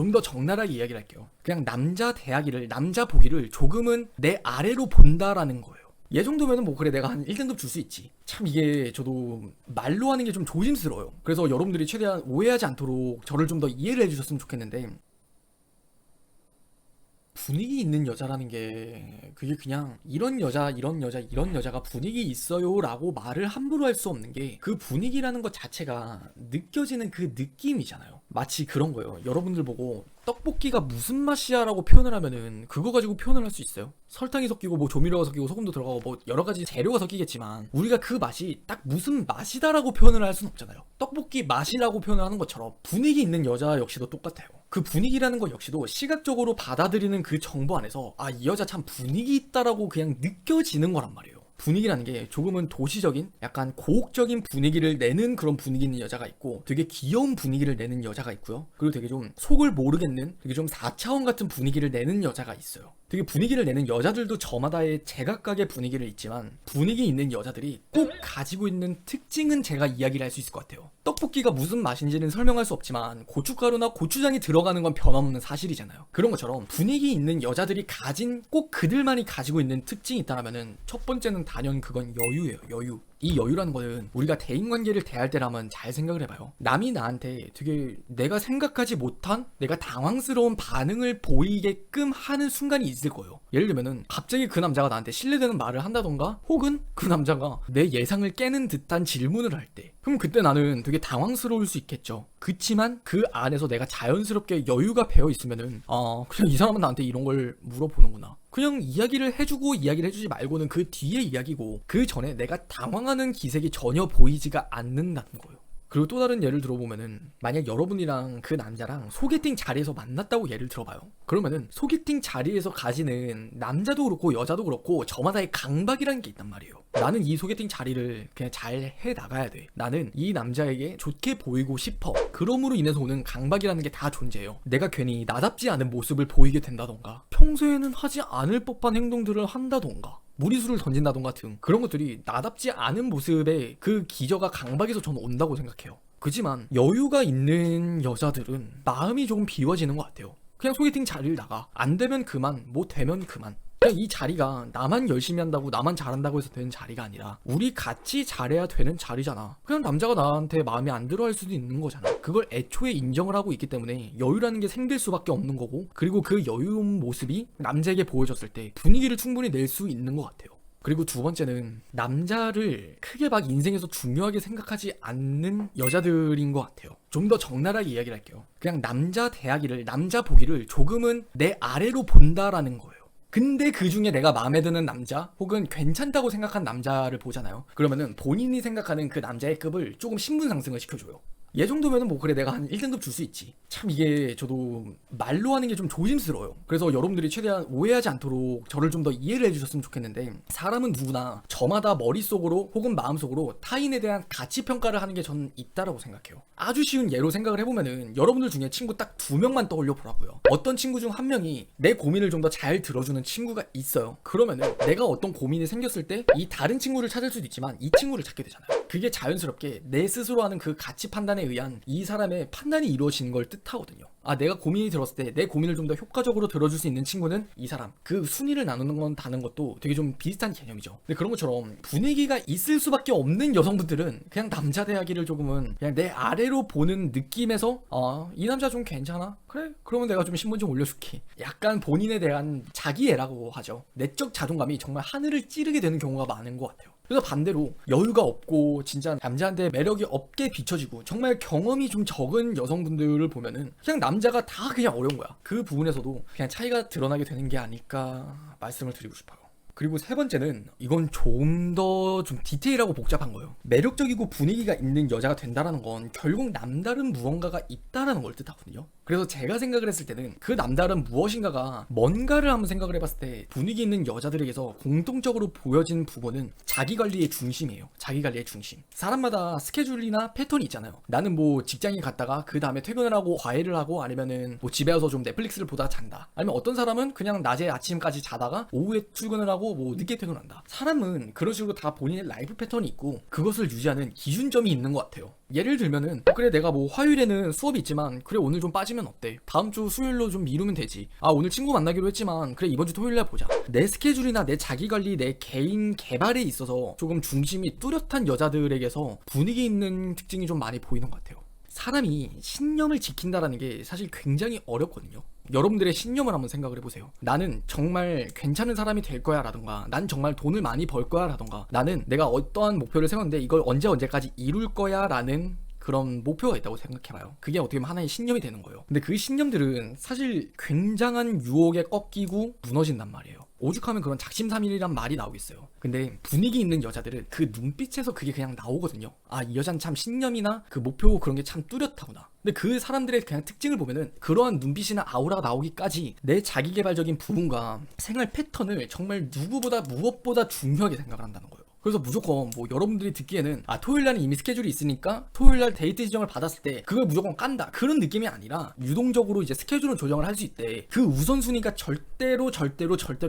좀 더 적나라하게 이야기를 할게요. 그냥 남자 대하기를, 남자 보기를 조금은 내 아래로 본다라는 거예요. 얘 정도면은 뭐 그래 내가 한 1등급 줄 수 있지. 참 이게 저도 말로 하는 게 좀 조심스러워요. 그래서 여러분들이 최대한 오해하지 않도록 저를 좀 더 이해를 해주셨으면 좋겠는데, 분위기 있는 여자라는 게 그게 그냥 이런 여자 이런 여자 이런 여자가 분위기 있어요 라고 말을 함부로 할 수 없는 게, 그 분위기라는 것 자체가 느껴지는 그 느낌이잖아요. 마치 그런 거예요. 여러분들 보고 떡볶이가 무슨 맛이야 라고 표현을 하면은 그거 가지고 표현을 할 수 있어요? 설탕이 섞이고 뭐 조미료가 섞이고 소금도 들어가고 뭐 여러 가지 재료가 섞이겠지만 우리가 그 맛이 딱 무슨 맛이다 라고 표현을 할 수는 없잖아요. 떡볶이 맛이라고 표현을 하는 것처럼 분위기 있는 여자 역시도 똑같아요. 그 분위기라는 것 역시도 시각적으로 받아들이는 그 정보 안에서 아, 이 여자 참 분위기 있다라고 그냥 느껴지는 거란 말이에요. 분위기라는 게 조금은 도시적인 약간 고혹적인 분위기를 내는 그런 분위기 있는 여자가 있고, 되게 귀여운 분위기를 내는 여자가 있고요. 그리고 되게 좀 속을 모르겠는 되게 좀 4차원 같은 분위기를 내는 여자가 있어요. 되게 분위기를 내는 여자들도 저마다의 제각각의 분위기를 있지만, 분위기 있는 여자들이 꼭 가지고 있는 특징은 제가 이야기를 할 수 있을 것 같아요. 떡볶이가 무슨 맛인지는 설명할 수 없지만 고춧가루나 고추장이 들어가는 건 변함없는 사실이잖아요. 그런 것처럼 분위기 있는 여자들이 가진, 꼭 그들만이 가지고 있는 특징이 있다면은 첫 번째는 단연 그건 여유예요. 여유. 이 여유라는 거는 우리가 대인관계를 대할 때라면 잘 생각을 해봐요. 남이 나한테 되게 내가 생각하지 못한, 내가 당황스러운 반응을 보이게끔 하는 순간이 있을 거예요. 예를 들면은 갑자기 그 남자가 나한테 신뢰되는 말을 한다던가, 혹은 그 남자가 내 예상을 깨는 듯한 질문을 할 때, 그럼 그때 나는 되게 당황스러울 수 있겠죠. 그치만 그 안에서 내가 자연스럽게 여유가 배어 있으면은 그냥 이 사람은 나한테 이런 걸 물어보는구나, 그냥 이야기를 해주고 이야기를 해주지 말고는 그 뒤에 이야기고, 그 전에 내가 당황하는 기색이 전혀 보이지가 않는다는 거예요. 그리고 또 다른 예를 들어보면은, 만약 여러분이랑 그 남자랑 소개팅 자리에서 만났다고 예를 들어봐요. 그러면은 소개팅 자리에서 가지는 남자도 그렇고 여자도 그렇고 저마다의 강박이라는 게 있단 말이에요. 나는 이 소개팅 자리를 그냥 잘 해나가야 돼. 나는 이 남자에게 좋게 보이고 싶어. 그럼으로 인해서 오는 강박이라는 게 다 존재해요. 내가 괜히 나답지 않은 모습을 보이게 된다던가, 평소에는 하지 않을 법한 행동들을 한다던가, 무리수를 던진다던가 등 그런 것들이 나답지 않은 모습의 그 기저가 강박에서 저는 온다고 생각해요. 그지만 여유가 있는 여자들은 마음이 조금 비워지는 것 같아요. 그냥 소개팅 자리를 나가. 안 되면 그만, 뭐 되면 그만. 그냥 이 자리가 나만 열심히 한다고, 나만 잘한다고 해서 되는 자리가 아니라 우리 같이 잘해야 되는 자리잖아. 그냥 남자가 나한테 마음에 안 들어 할 수도 있는 거잖아. 그걸 애초에 인정을 하고 있기 때문에 여유라는 게 생길 수밖에 없는 거고, 그리고 그 여유로운 모습이 남자에게 보여졌을 때 분위기를 충분히 낼 수 있는 것 같아요. 그리고 두 번째는 남자를 크게 막 인생에서 중요하게 생각하지 않는 여자들인 것 같아요. 좀 더 적나라하게 이야기를 할게요. 그냥 남자 대하기를, 남자 보기를 조금은 내 아래로 본다라는 거예요. 근데 그 중에 내가 마음에 드는 남자, 혹은 괜찮다고 생각한 남자를 보잖아요. 그러면은 본인이 생각하는 그 남자의 급을 조금 신분 상승을 시켜줘요. 얘 정도면은 뭐 그래 내가 한 1등급 줄 수 있지. 참 이게 저도 말로 하는 게 좀 조심스러워요. 그래서 여러분들이 최대한 오해하지 않도록 저를 좀 더 이해를 해주셨으면 좋겠는데, 사람은 누구나 저마다 머릿속으로 혹은 마음속으로 타인에 대한 가치평가를 하는 게 저는 있다라고 생각해요. 아주 쉬운 예로 생각을 해보면은, 여러분들 중에 친구 딱 2명만 떠올려 보라고요. 어떤 친구 중 한 명이 내 고민을 좀 더 잘 들어주는 친구가 있어요. 그러면은 내가 어떤 고민이 생겼을 때 이 다른 친구를 찾을 수도 있지만 이 친구를 찾게 되잖아요. 그게 자연스럽게 내 스스로 하는 그 가치 판단에 의한 이 사람의 판단이 이루어지는 걸 뜻하거든요. 아, 내가 고민이 들었을 때 내 고민을 좀 더 효과적으로 들어줄 수 있는 친구는 이 사람. 그 순위를 나누는 건 다는 것도 되게 좀 비슷한 개념이죠. 근데 그런 것처럼 분위기가 있을 수밖에 없는 여성분들은 그냥 남자 대하기를 조금은 그냥 내 아래로 보는 느낌에서 이 남자 좀 괜찮아? 그래? 그러면 내가 좀 신분 좀 올려줄게. 약간 본인에 대한 자기애라고 하죠. 내적 자존감이 정말 하늘을 찌르게 되는 경우가 많은 것 같아요. 그래서 반대로 여유가 없고 진짜 남자한테 매력이 없게 비춰지고 정말 경험이 좀 적은 여성분들을 보면은 그냥 남자가 다 그냥 어려운 거야. 그 부분에서도 그냥 차이가 드러나게 되는 게 아닐까 말씀을 드리고 싶어요. 그리고 세 번째는, 이건 좀 더 좀 디테일하고 복잡한 거예요. 매력적이고 분위기가 있는 여자가 된다는 건 결국 남다른 무언가가 있다라는 걸 뜻하거든요. 그래서 제가 생각을 했을 때는 그 남다른 무엇인가가 뭔가를 한번 생각을 해봤을 때, 분위기 있는 여자들에게서 공통적으로 보여지는 부분은 자기관리의 중심이에요. 자기관리의 중심. 사람마다 스케줄이나 패턴이 있잖아요. 나는 뭐 직장에 갔다가 그 다음에 퇴근을 하고 과외를 하고, 아니면은 뭐 집에 와서 좀 넷플릭스를 보다가 잔다. 아니면 어떤 사람은 그냥 낮에 아침까지 자다가 오후에 출근을 하고 하고 뭐 늦게 퇴근한다. 사람은 그런 식으로 다 본인의 라이프 패턴이 있고 그것을 유지하는 기준점이 있는 것 같아요. 예를 들면은 그래 내가 뭐 화요일에는 수업이 있지만 그래 오늘 좀 빠지면 어때? 다음 주 수요일로 좀 미루면 되지. 아 오늘 친구 만나기로 했지만 그래 이번 주 토요일날 보자. 내 스케줄이나 내 자기관리, 내 개인 개발에 있어서 조금 중심이 뚜렷한 여자들에게서 분위기 있는 특징이 좀 많이 보이는 것 같아요. 사람이 신념을 지킨다라는 게 사실 굉장히 어렵거든요. 여러분들의 신념을 한번 생각을 해보세요. 나는 정말 괜찮은 사람이 될 거야 라던가, 난 정말 돈을 많이 벌 거야 라던가, 나는 내가 어떠한 목표를 세웠는데 이걸 언제까지 이룰 거야 라는 그런 목표가 있다고 생각해봐요. 그게 어떻게 보면 하나의 신념이 되는 거예요. 근데 그 신념들은 사실 굉장한 유혹에 꺾이고 무너진단 말이에요. 오죽하면 그런 작심삼일이란 말이 나오겠어요. 근데 분위기 있는 여자들은 그 눈빛에서 그게 그냥 나오거든요. 아, 이 여자는 참 신념이나 그 목표 그런 게 참 뚜렷하구나. 근데 그 사람들의 그냥 특징을 보면은 그러한 눈빛이나 아우라가 나오기까지 내 자기개발적인 부분과 생활 패턴을 정말 누구보다 무엇보다 중요하게 생각을 한다는 거예요. 그래서 무조건 뭐 여러분들이 듣기에는 아 토요일날은 이미 스케줄이 있으니까 토요일날 데이트 지정을 받았을 때 그걸 무조건 깐다 그런 느낌이 아니라 유동적으로 이제 스케줄을 조정을 할 수 있대. 그 우선순위가 절대로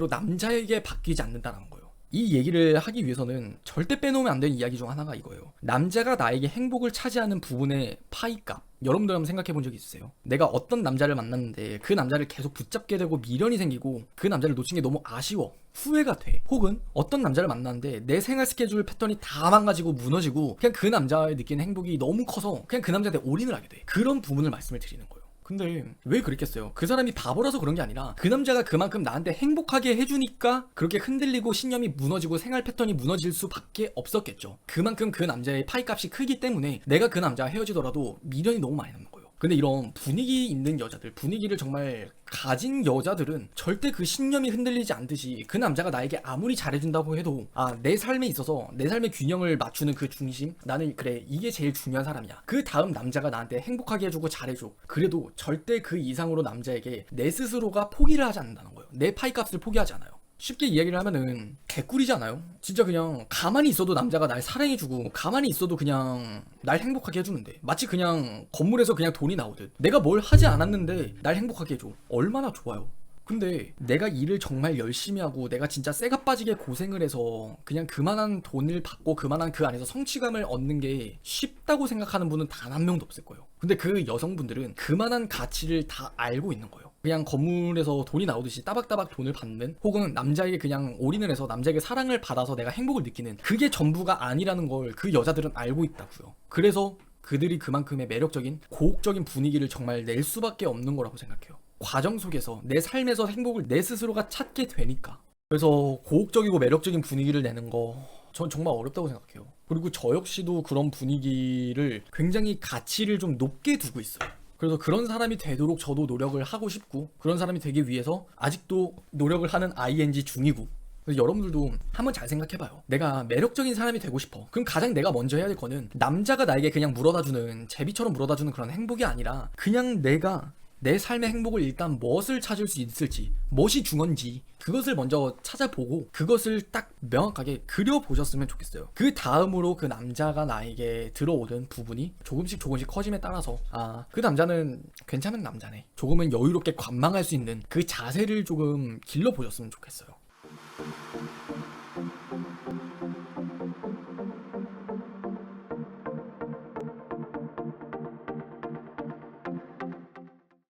남자에게 바뀌지 않는다는 거예요. 이 얘기를 하기 위해서는 절대 빼놓으면 안 되는 이야기 중 하나가 이거예요. 남자가 나에게 행복을 차지하는 부분의 파이값. 여러분들 한번 생각해 본 적이 있으세요? 내가 어떤 남자를 만났는데 그 남자를 계속 붙잡게 되고 미련이 생기고 그 남자를 놓친 게 너무 아쉬워. 후회가 돼. 혹은 어떤 남자를 만났는데 내 생활 스케줄 패턴이 다 망가지고 무너지고 그냥 그 남자의 느끼는 행복이 너무 커서 그냥 그 남자한테 올인을 하게 돼. 그런 부분을 말씀을 드리는 거예요. 근데 왜 그랬겠어요? 그 사람이 바보라서 그런 게 아니라 그 남자가 그만큼 나한테 행복하게 해주니까 그렇게 흔들리고 신념이 무너지고 생활 패턴이 무너질 수밖에 없었겠죠. 그만큼 그 남자의 파이값이 크기 때문에 내가 그 남자와 헤어지더라도 미련이 너무 많이 남는 거예요. 근데 이런 분위기 있는 여자들, 분위기를 정말 가진 여자들은 절대 그 신념이 흔들리지 않듯이 그 남자가 나에게 아무리 잘해준다고 해도 아, 내 삶에 있어서 내 삶의 균형을 맞추는 그 중심, 나는 그래 이게 제일 중요한 사람이야. 그 다음 남자가 나한테 행복하게 해주고 잘해줘. 그래도 절대 그 이상으로 남자에게 내 스스로가 포기를 하지 않는다는 거예요. 내 파이값을 포기하지 않아요. 쉽게 이야기를 하면은 개꿀이잖아요. 진짜 그냥 가만히 있어도 남자가 날 사랑해주고 가만히 있어도 그냥 날 행복하게 해주는데 마치 그냥 건물에서 그냥 돈이 나오듯 내가 뭘 하지 않았는데 날 행복하게 해줘. 얼마나 좋아요. 근데 내가 일을 정말 열심히 하고 내가 진짜 쇠가 빠지게 고생을 해서 그냥 그만한 돈을 받고 그만한 그 안에서 성취감을 얻는 게 쉽다고 생각하는 분은 단 한 명도 없을 거예요. 근데 그 여성분들은 그만한 가치를 다 알고 있는 거예요. 그냥 건물에서 돈이 나오듯이 따박따박 돈을 받는, 혹은 남자에게 그냥 올인을 해서 남자에게 사랑을 받아서 내가 행복을 느끼는, 그게 전부가 아니라는 걸 그 여자들은 알고 있다고요. 그래서 그들이 그만큼의 매력적인 고혹적인 분위기를 정말 낼 수밖에 없는 거라고 생각해요. 과정 속에서 내 삶에서 행복을 내 스스로가 찾게 되니까. 그래서 고혹적이고 매력적인 분위기를 내는 거 전 정말 어렵다고 생각해요. 그리고 저 역시도 그런 분위기를 굉장히 가치를 좀 높게 두고 있어요. 그래서 그런 사람이 되도록 저도 노력을 하고 싶고, 그런 사람이 되기 위해서 아직도 노력을 하는 ING 중이고. 그래서 여러분들도 한번 잘 생각해봐요. 내가 매력적인 사람이 되고 싶어. 그럼 가장 내가 먼저 해야 될 거는 남자가 나에게 그냥 물어다주는, 제비처럼 물어다주는 그런 행복이 아니라 그냥 내가 내 삶의 행복을 일단 무엇을 찾을 수 있을지, 무엇이 중요한지 그것을 먼저 찾아보고 그것을 딱 명확하게 그려보셨으면 좋겠어요. 그 다음으로 그 남자가 나에게 들어오는 부분이 조금씩 커짐에 따라서 아, 그 남자는 괜찮은 남자네, 조금은 여유롭게 관망할 수 있는 그 자세를 조금 길러보셨으면 좋겠어요.